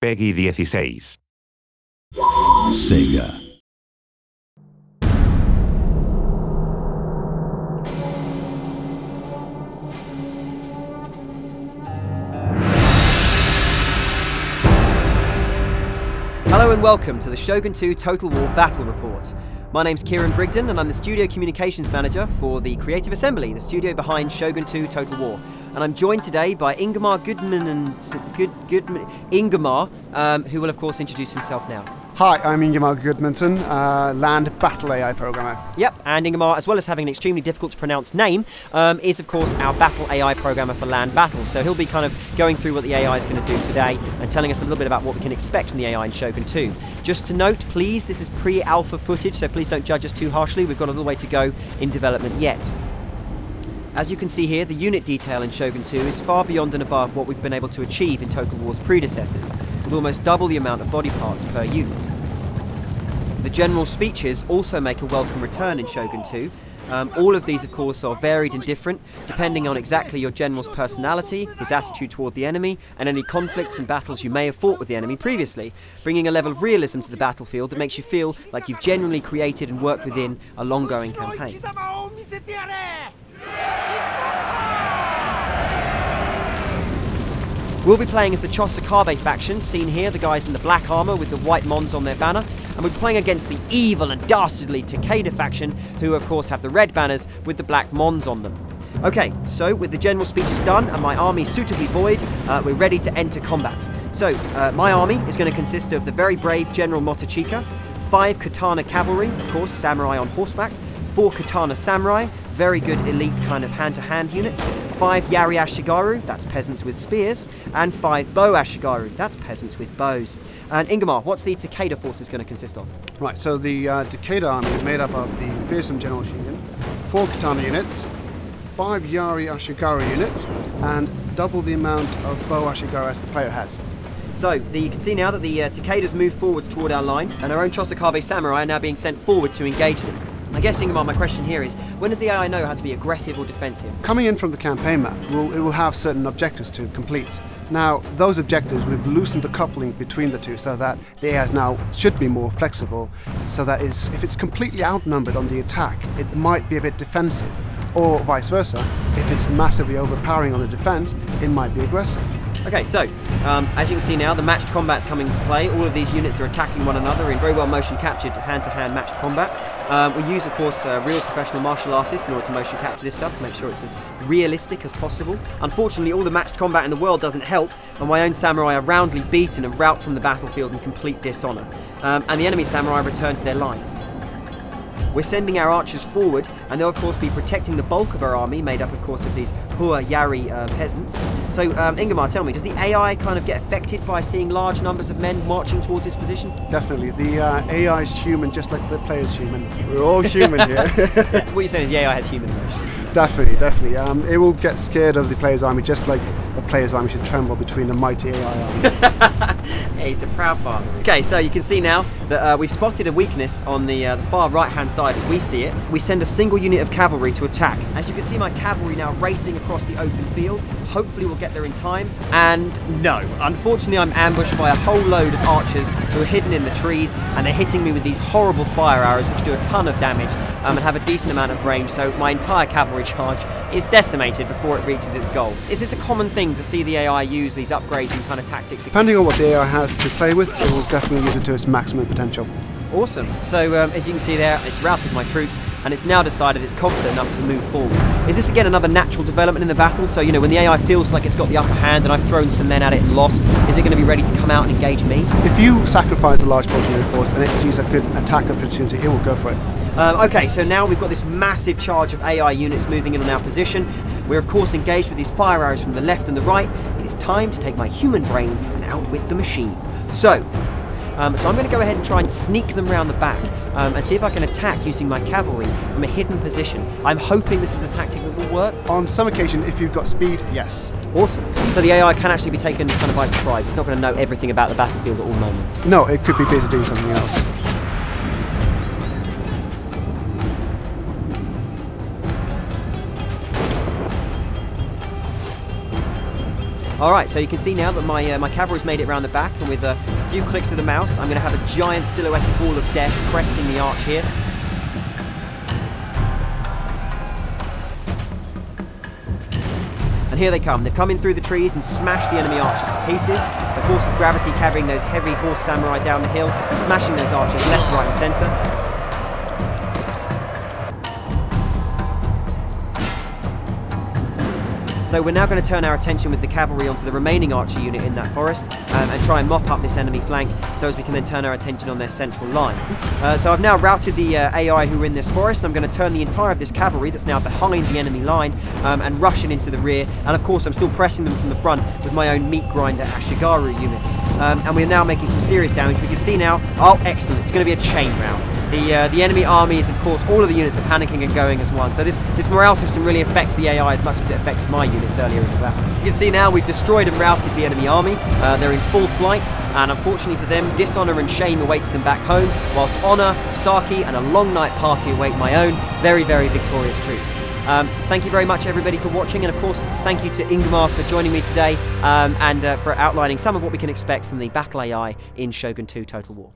Peggy 16. Sega. Hello and welcome to the Shogun 2 Total War Battle Report. My name's Kieran Brigden and I'm the Studio Communications Manager for the Creative Assembly, the studio behind Shogun 2 Total War. And I'm joined today by Ingemar who will of course introduce himself now. Hi, I'm Ingemar Gudmundsson, Land Battle AI Programmer. Yep, and Ingemar, as well as having an extremely difficult to pronounce name, is of course our Battle AI Programmer for Land Battle. So he'll be kind of going through what the AI is going to do today and telling us a little bit about what we can expect from the AI in Shogun 2. Just to note, please, this is pre-alpha footage, so please don't judge us too harshly. We've got a little way to go in development yet. As you can see here, the unit detail in Shogun 2 is far beyond and above what we've been able to achieve in Total War's predecessors, with almost double the amount of body parts per unit. The general speeches also make a welcome return in Shogun 2. All of these, of course, are varied and different, depending on exactly your general's personality, his attitude toward the enemy, and any conflicts and battles you may have fought with the enemy previously, bringing a level of realism to the battlefield that makes you feel like you've genuinely created and worked within a long-going campaign. We'll be playing as the Chosakabe faction, seen here, the guys in the black armour with the white mons on their banner, and we're playing against the evil and dastardly Takeda faction, who of course have the red banners with the black mons on them. Okay, so with the general speeches done and my army suitably buoyed, we're ready to enter combat. So, my army is going to consist of the very brave General Motochika, 5 Katana Cavalry, of course, samurai on horseback, 4 Katana Samurai, very good elite kind of hand-to-hand units, 5 Yari Ashigaru, that's peasants with spears, and 5 Bow Ashigaru, that's peasants with bows. And Ingemar, what's the Takeda forces going to consist of? Right, so the Takeda army is made up of the fearsome General Shogun, 4 Katana units, 5 Yari Ashigaru units, and double the amount of Bow Ashigaru as the player has. So, you can see now that the Takeda's moved forwards toward our line, and our own Chosakabe samurai are now being sent forward to engage them. I guess, Ingemar, my question here is, when does the AI know how to be aggressive or defensive? Coming in from the campaign map, it will have certain objectives to complete. Now, those objectives, we've loosened the coupling between the two so that the AI now should be more flexible, so that if it's completely outnumbered on the attack, it might be a bit defensive, or vice versa. If it's massively overpowering on the defense, it might be aggressive. Okay, so, as you can see now, the matched combat's coming into play. All of these units are attacking one another in very well motion captured hand-to-hand matched combat. We use, of course, real professional martial artists in order to motion capture this stuff to make sure it's as realistic as possible. Unfortunately, all the matched combat in the world doesn't help, and my own samurai are roundly beaten and rout from the battlefield in complete dishonour. And the enemy samurai return to their lines. We're sending our archers forward, and they'll of course be protecting the bulk of our army, made up of course of these Hua Yari peasants. So Ingemar, tell me, does the AI kind of get affected by seeing large numbers of men marching towards its position? Definitely. The AI is human just like the player's human. We're all human here. Yeah, what you're saying is the AI has human emotions. Definitely, definitely. It will get scared of the player's army just like the player's army should tremble between the mighty AI army. Yeah, he's a proud father. Okay, so you can see now that we've spotted a weakness on the far right-hand side as we see it. We send a single unit of cavalry to attack. As you can see, my cavalry now racing across the open field. Hopefully we'll get there in time. And no, unfortunately I'm ambushed by a whole load of archers who are hidden in the trees, and they're hitting me with these horrible fire arrows which do a ton of damage and have a decent amount of range, so my entire cavalry charge is decimated before it reaches its goal. Is this a common thing to see the AI use these upgrades and kind of tactics? Depending on what the AI has to play with, it will definitely use it to its maximum potential. Awesome. So as you can see there, it's routed my troops, and it's now decided it's confident enough to move forward. Is this again another natural development in the battle? So, you know, when the AI feels like it's got the upper hand and I've thrown some men at it and lost, is it going to be ready to come out and engage me? If you sacrifice a large portion of your force and it sees a good attack opportunity, it will go for it. Okay, so now we've got this massive charge of AI units moving in on our position. We're of course engaged with these fire arrows from the left and the right. It is time to take my human brain and outwit the machine. So I'm going to go ahead and try and sneak them round the back and see if I can attack using my cavalry from a hidden position. I'm hoping this is a tactic that will work. On some occasion, if you've got speed, yes. Awesome. So the AI can actually be taken kind of by surprise. It's not going to know everything about the battlefield at all moments. No, it could be busy doing something else. Alright, so you can see now that my cavalry's made it around the back, and with a few clicks of the mouse, I'm going to have a giant silhouetted wall of death cresting the arch here. And here they come. They've come in through the trees and smashed the enemy archers to pieces. The force of gravity carrying those heavy horse samurai down the hill, smashing those archers left, right and centre. So we're now going to turn our attention with the cavalry onto the remaining archer unit in that forest and try and mop up this enemy flank so as we can then turn our attention on their central line. So I've now routed the AI who are in this forest, and I'm going to turn the entire of this cavalry that's now behind the enemy line and rush it into the rear, and of course I'm still pressing them from the front with my own meat grinder Ashigaru units. And we're now making some serious damage. We can see now, oh excellent, it's going to be a chain round. The enemy army is, of course, all of the units are panicking and going as one. So this morale system really affects the AI as much as it affected my units earlier in the battle. You can see now we've destroyed and routed the enemy army. They're in full flight, and unfortunately for them, dishonour and shame awaits them back home, whilst honour, sake, and a long night party await my own very, very victorious troops. Thank you very much everybody for watching, and of course thank you to Ingmar for joining me today and for outlining some of what we can expect from the battle AI in Shogun 2 Total War.